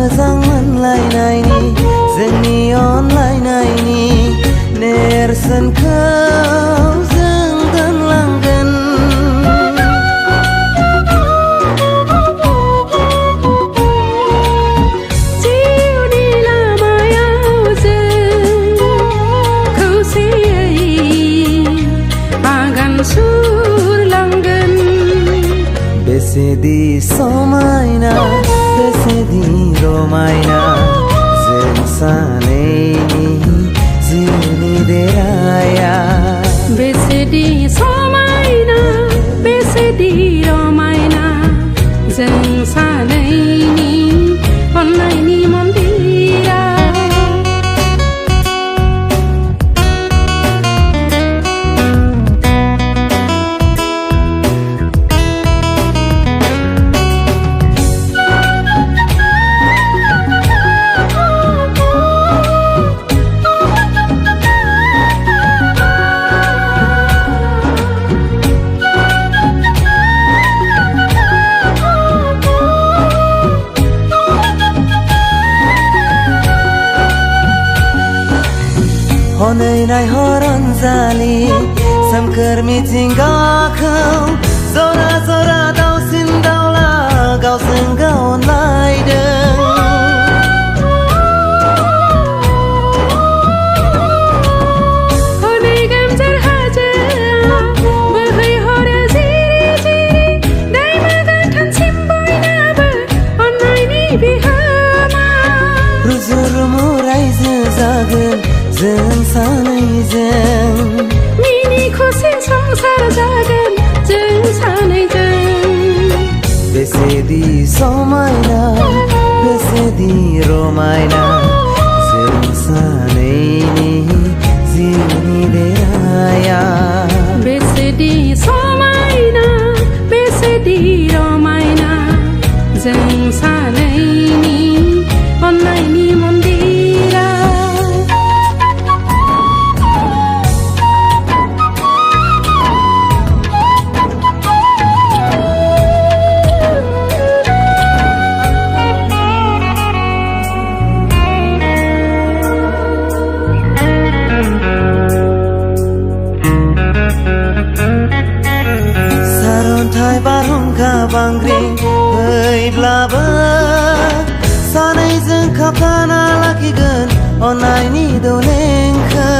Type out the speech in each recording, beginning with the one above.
मोजां मोनलायनायनि जोंनि अनलायनायनि नेरसोनखौ जों दोनलांगोन। जिउनि लामायाव जों खौसेयै आगान सुरलांगोन। बेसेदि समायना बेसेदि रमायना जों सानैनि जिउनि देराया। बेसेदि समायना बेसेदि रमायना जों सानैनि अननायनि मन्दिरा। हनै नायहर अनजालि सोमखोर मिथिंगाखौ जरा जरा दाउसिन दाउला गावजों गाव अनलायदों। हनै गोमजोर हाजोआ बोहैहरो जिरि जिरि दैमा गाथोनसिम बयनाबो अननायनि बिहोमा। रुजु रुमु रायजो जागोन जों सानैजों। मिनि खुसि संसार जागोन जों सानैजों। बेसेदि समायना बेसेदि रमायना जों सानैनि जिउनि देराया। बेसेदि समायना बेसेदि रमायना जों सानैनि अननायनि मन्दिरा। सारन्थाइ बारहुंखा बांग्रिं फैब्लाबो सानैजों खाबथाना लाखिगोन अननायनि दौलेंखौ।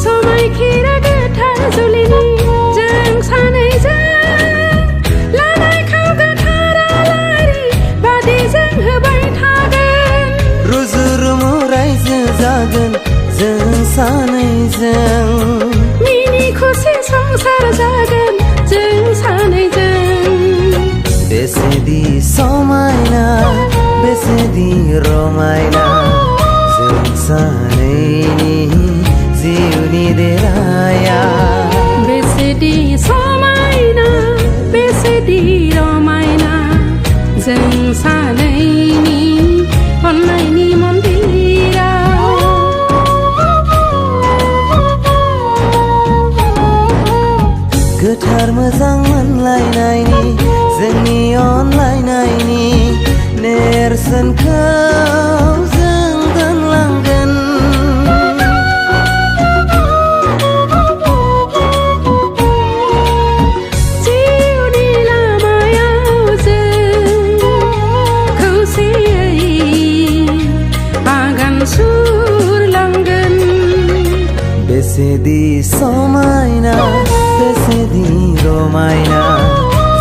समायखिरा गोथार जुलिनि जों सानैजों लानाय खाव गोथार आलारि बाथि जों होबाय थागोन। रुजु रुमु रायजो जागोन जों सानैजों। मिनि खुसि संसार जागोन जों सानैजों। बेसेदि समायना बेसेदि रमायना जों सानैनि जिउनि देराया। बेसेदि समायना बेसेदि रमायना जों सानैनि अननायनि मन्दिरा। गोथार मोजां मोनलायनायनि जोंनि अनलायनायनि नेरसोनखौ जों दोनलांगोन। जिउनि लामायाव जों खौसेयै आगान सुरलांगोन। बेसेदि समायना बेसेदि रमायना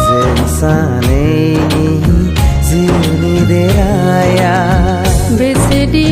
जों सानैनि जिउनि देराया। बेसेदि